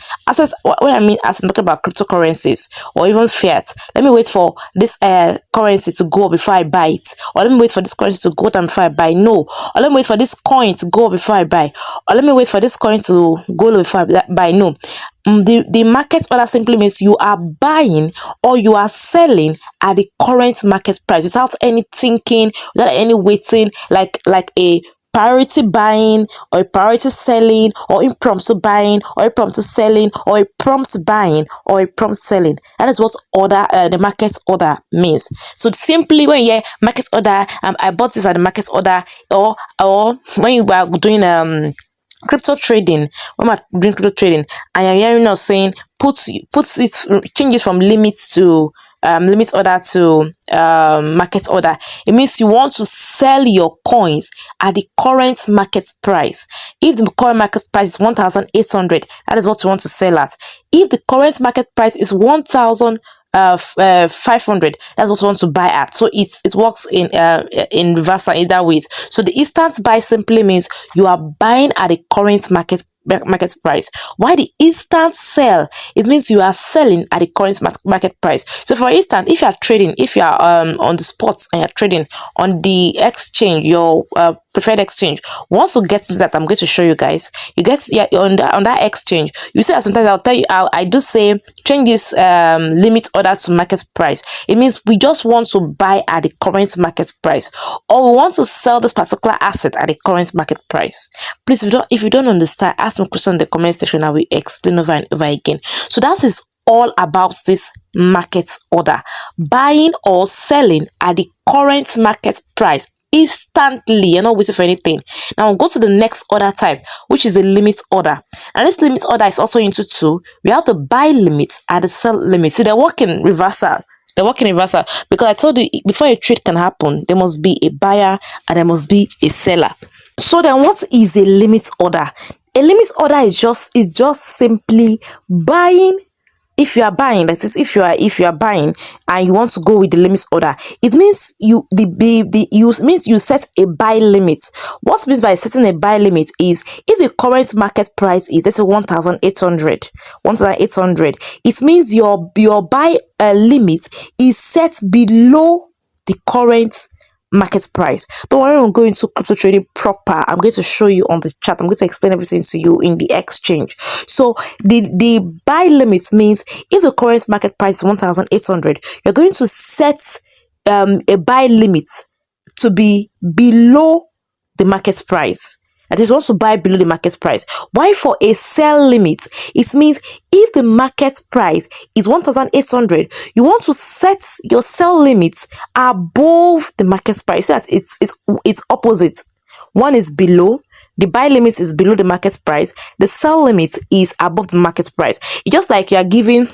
When I mean as I'm talking about cryptocurrencies or even fiat, let me wait for this currency to go up before I buy it. Or let me wait for this currency to go down before I buy. No. Or let me wait for this coin to go up before I buy. Or let me wait for this coin to go low before I buy. No. The market order simply means you are buying or you are selling at the current market price without any thinking, without any waiting, like a priority buying or a priority selling, or impromptu buying or impromptu selling, or a prompt buying or a prompt selling. That is what the market order means. So simply when you hear market order, I bought this at the market order, or when you are doing crypto trading, when we're doing crypto trading, and you're hearing us saying change it from limits to limit order to market order, it means you want to sell your coins at the current market price. If the current market price is 1,800, that is what you want to sell at. If the current market price is 1,500, that's what you want to buy at. So it works in reverse either ways. So the instant buy simply means you are buying at the current market price. Why the instant sell? It means you are selling at the current market price. So for instance, if you are trading, if you are on the spot and you're trading on the exchange, your preferred exchange, once you get that, I'm going to show you guys. You get on that exchange, you see that sometimes I'll tell you, I do say change this limit order to market price. It means we just want to buy at the current market price, or we want to sell this particular asset at the current market price. Please, if you don't understand, ask me a question in the comment section. I will explain over and over again. So that is all about this market order: buying or selling at the current market price instantly. You're not waiting for anything. Now we'll go to the next order type, which is a limit order. And this limit order is also into two. We have the buy limit and the sell limit. So they work in reversal. Because I told you, before a trade can happen, there must be a buyer and there must be a seller. So then what is a limit order? A limit order is just simply buying. If you are buying, that is, if you are buying and you want to go with the limit order, it means you set a buy limit. What means by setting a buy limit is if the current market price is, let's say, 1,800, it means your buy limit is set below the current market price. Don't worry, I'm going into crypto trading proper. I'm going to show you on the chat. I'm going to explain everything to you in the exchange. So the buy limit means if the current market price is 1,800, you're going to set a buy limit to be below the market price. That is, also buy below the market price. Why for a sell limit? It means if the market price is 1,800, you want to set your sell limit above the market price. So that it's opposite. One is below. The buy limit is below the market price. The sell limit is above the market price. It's just like you are giving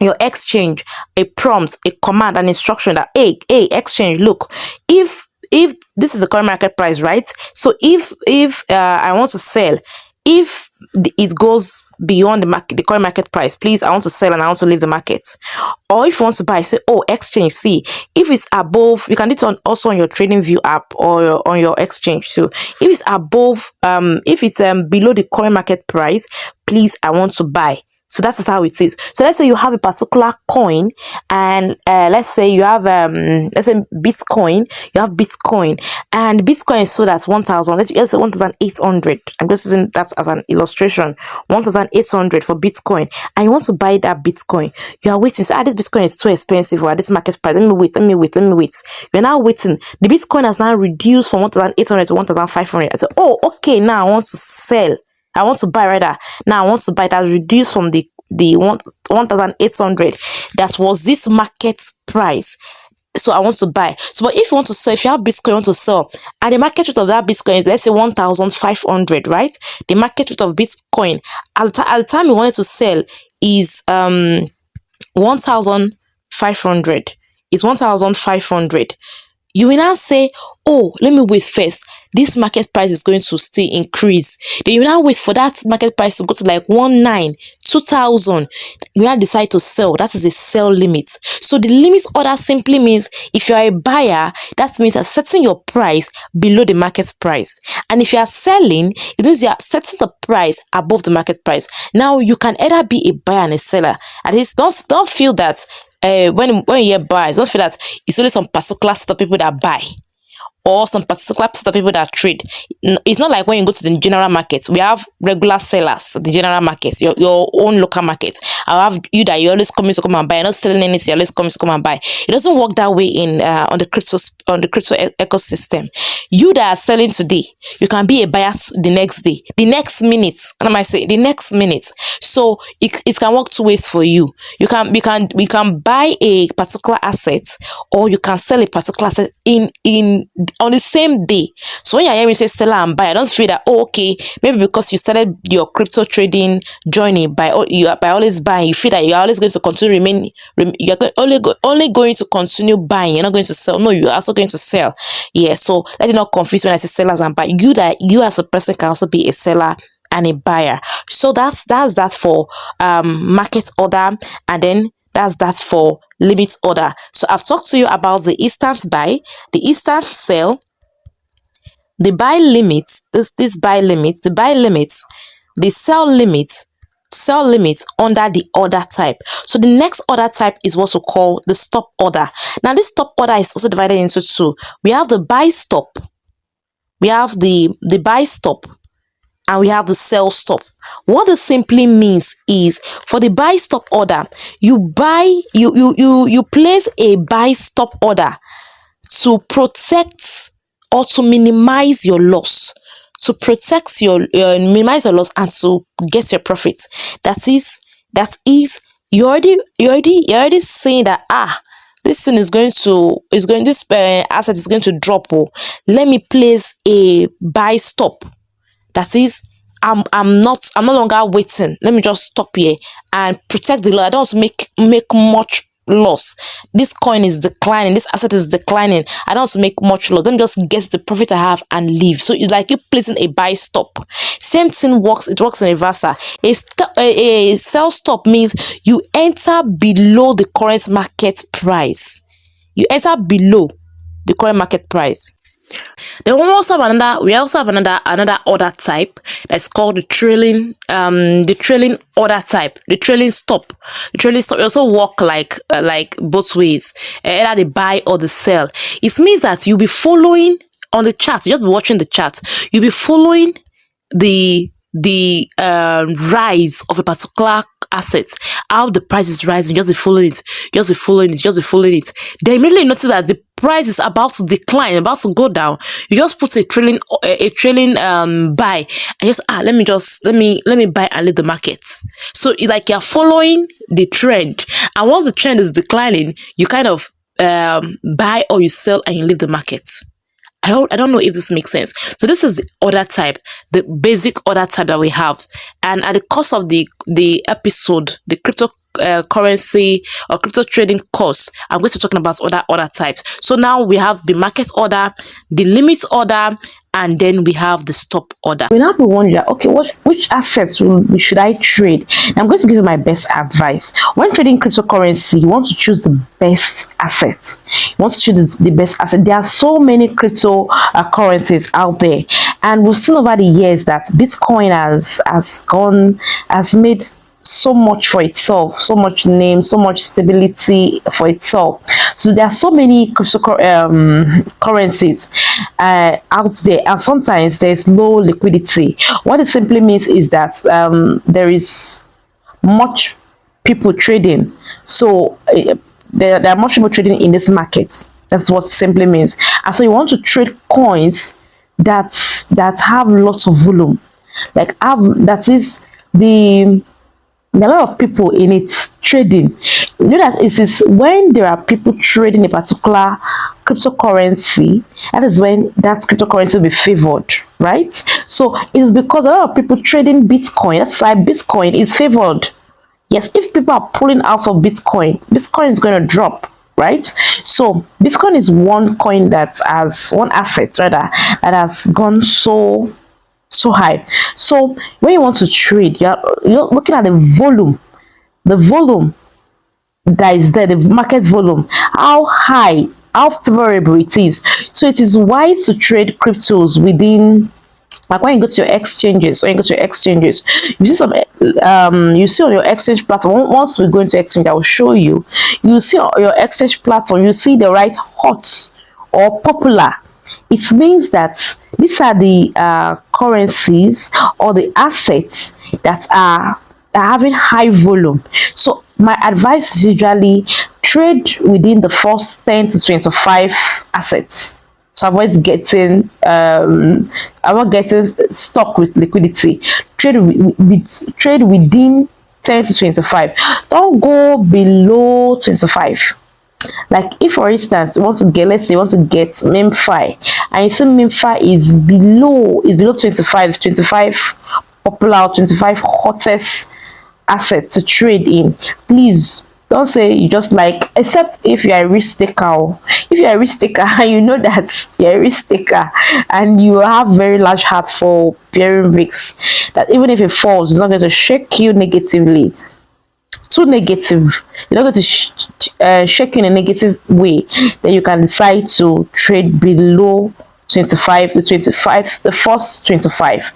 your exchange a prompt, a command, an instruction that, hey, exchange, look, if this is the current market price, right? So if I want to sell if it goes beyond the current market price, please, I want to sell and I want to leave the market. Or if you want to buy, say, oh, exchange, see, if it's above, you can do it also on your TradingView app or on your exchange too. If it's above, if it's below the current market price, please, I want to buy. So that is how it is. So let's say you have a particular coin, and let's say you have let's say Bitcoin. You have Bitcoin, and Bitcoin is sold at 1,000. Let's say 1,800. I'm just using that as an illustration. 1,800 for Bitcoin, and you want to buy that Bitcoin. You are waiting. Say, this Bitcoin is too expensive for this market price. Let me wait. You're now waiting. The Bitcoin has now reduced from 1,800 to 1,500. I say, oh, okay. Now I want to sell. I want to buy rather. Now I want to buy that reduced from the 1,800. That was this market price. So I want to buy. So, but if you want to sell, if you have Bitcoin, you want to sell, and the market rate of that Bitcoin is, let's say, 1,500, right? The market rate of Bitcoin at the time you wanted to sell is 1,500. It's 1,500. You will now say, oh, let me wait first. This market price is going to still increase. Then you will now wait for that market price to go to like 19, 2,000. You now decide to sell. That is a sell limit. So the limit order simply means if you are a buyer, that means you're setting your price below the market price. And if you are selling, it means you are setting the price above the market price. Now you can either be a buyer and a seller. At least don't feel that when you hear buys, don't feel that it's only some particular set of people that buy or some particular set of people that trade. It's not like when you go to the general market, we have regular sellers, the general market, your own local market. I have you that you always coming to come and buy. You're not selling anything, you're always coming to come and buy. It doesn't work that way in on the crypto ecosystem. You that are selling today, you can be a buyer the next day, the next minute. And I might say the next minute. So it can work two ways for you. You can buy a particular asset, or you can sell a particular asset in on the same day. So when you hear me say seller and buyer, don't feel that, oh, okay, maybe because you started your crypto trading journey by always buying, you feel that you're always going to continue you're only going to continue buying, you're not going to sell. No, you're also going to sell. Yeah, so let it not confuse when I say sellers and buy. You as a person can also be a seller and a buyer. So that's that for market order, and then that's that for limit order. So I've talked to you about the instant buy, the instant sell, the buy limit, this buy limit, the buy limit, the sell limit under the order type. So the next order type is what we call the stop order. Now this stop order is also divided into two. We have the buy stop, we have the buy stop, and we have the sell stop. What this simply means is, for the buy stop order, you place a buy stop order to protect or to minimize your loss, to protect minimize your loss and to get your profit. That is you're already saying that this thing this asset is going to drop. Oh, let me place a buy stop. That is, I'm no longer waiting. Let me just stop here and protect the loss. I don't want to make much loss. This coin is declining. This asset is declining. I don't want to make much loss. Let me just get the profit I have and leave. So it's like you placing a buy stop. Same thing works. It works in reversa. A sell stop means you enter below the current market price. You enter below the current market price. Then we also have another order type that's called the trailing order type, the trailing stop. The trailing stop also work like both ways, either the buy or the sell. It means that you'll be following on the chart. You just be watching the chart. You'll be following the rise of a particular asset, how the price is rising. Just be following it. Then immediately notice that the price is about to decline, about to go down. You just put a trailing buy, and just let me buy and leave the market. So it's like you're following the trend, and once the trend is declining, you kind of buy or you sell and you leave the market. I don't know if this makes sense. So this is the order type, the basic order type that we have. And at the course of the episode, the crypto currency or crypto trading course, I'm going to be talking about other types. So now we have the market order, the limit order, and then we have the stop order. You now be wondering, okay, which assets should I trade? And I'm going to give you my best advice. When trading cryptocurrency, you want to choose the best asset. You want to choose the best asset. There are so many crypto currencies out there, and we've seen over the years that Bitcoin has made so much for itself, so much name, so much stability for itself. So there are so many currencies out there, and sometimes there's low liquidity. What it simply means is that there is much people trading. So there are much people trading in this market. That's what it simply means. And so you want to trade coins that have lots of volume, like have that is the there are a lot of people in it trading. You know that it is when there are people trading a particular cryptocurrency, that is when that cryptocurrency will be favored, right? So it's because a lot of people trading Bitcoin. That's why Bitcoin is favored. Yes, if people are pulling out of Bitcoin, Bitcoin is going to drop, right? So Bitcoin is one coin that has one asset rather that has gone so high. So when you want to trade, you're looking at the volume that is there, the market volume, how high, how favorable it is. So it is wise to trade cryptos within, like when you go to your exchanges, you see some you see on your exchange platform. Once we go into exchange, I will show you. You see on your exchange platform, you see the right hot or popular. It means that these are the currencies or the assets that are having high volume. So my advice is usually trade within the first 10 to 25 assets, to avoid getting stuck with liquidity. Trade within 10 to 25. Don't go below 25. Like if for instance you want to get, let's say you want to get memfi, and you see memfi is below 25 popular, 25 hottest asset to trade in, please don't say you just like, except if you're a risk taker. If you're a risk taker and you know that you're a risk taker and you have very large heart for bearing risks, that even if it falls, it's not going to shake you negatively, too negative, you're not going to shake you in a negative way, then you can decide to trade below 25, the first 25.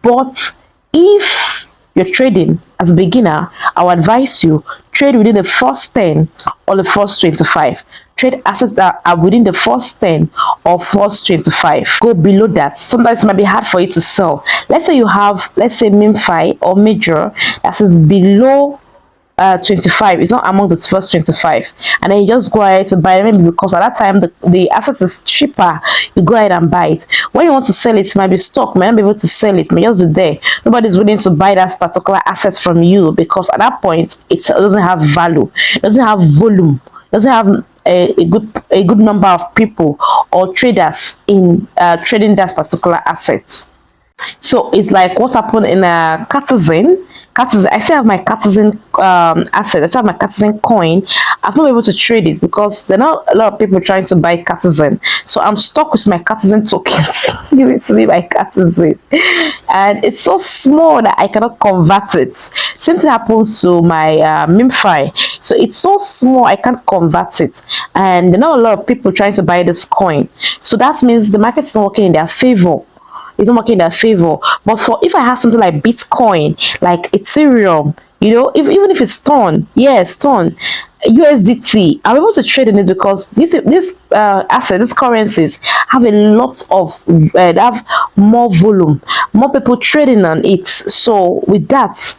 But if you're trading as a beginner, I would advise you trade within the first 10 or the first 25. Trade assets that are within the first 10 or first 25. Go below that, sometimes it might be hard for you to sell. Let's say you have, let's say MinFi or Major that is below 25, it's not among the first 25, and then you just go ahead to buy it, maybe because at that time the asset is cheaper, you go ahead and buy it. When you want to sell it, it might be stuck, might not be able to sell it, may just be there, nobody's willing to buy that particular asset from you, because at that point it doesn't have value, it doesn't have volume, it doesn't have a good number of people or traders in trading that particular asset. So it's like what happened in a Cartesian. I still have my Cartesian asset. I still have my Cartesian coin. I've not been able to trade it because there are not a lot of people trying to buy Cartesian. So I'm stuck with my Cartesian tokens. Give it to me, my Cartesian. And it's so small that I cannot convert it. Same thing happens to my MinFi. So it's so small I can't convert it. And there are not a lot of people trying to buy this coin. So that means the market is not working in their favor. It's not working in their favor. But for if I have something like Bitcoin, like Ethereum, even if it's torn, yes, torn, USDT, I'm able to trade in it because this asset, these currencies have a lot of they have more volume, more people trading on it. So with that,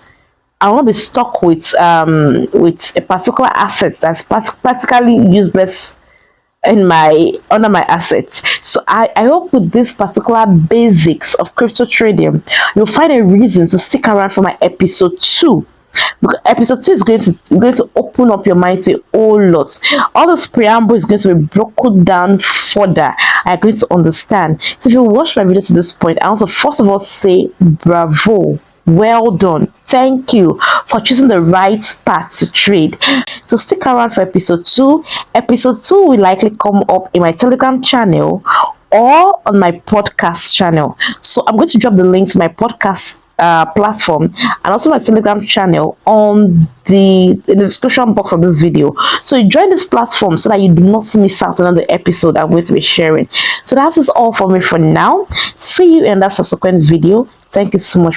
I won't be stuck with a particular asset that's practically useless in my under my assets. So I hope with this particular basics of crypto trading, you'll find a reason to stick around for my episode 2. Because episode 2 is going to open up your mind to a whole lot. All this preamble is going to be broken down further. I'm going to understand. So if you watch my video to this point, I want to first of all say bravo. Well done. Thank you for choosing the right path to trade. So stick around for episode 2. Episode 2 will likely come up in my Telegram channel or on my podcast channel. So I'm going to drop the link to my podcast platform and also my Telegram channel on the description box of this video. So you join this platform so that you do not miss out on another episode I'm going to be sharing. So that is all for me for now. See you in that subsequent video. Thank you so much.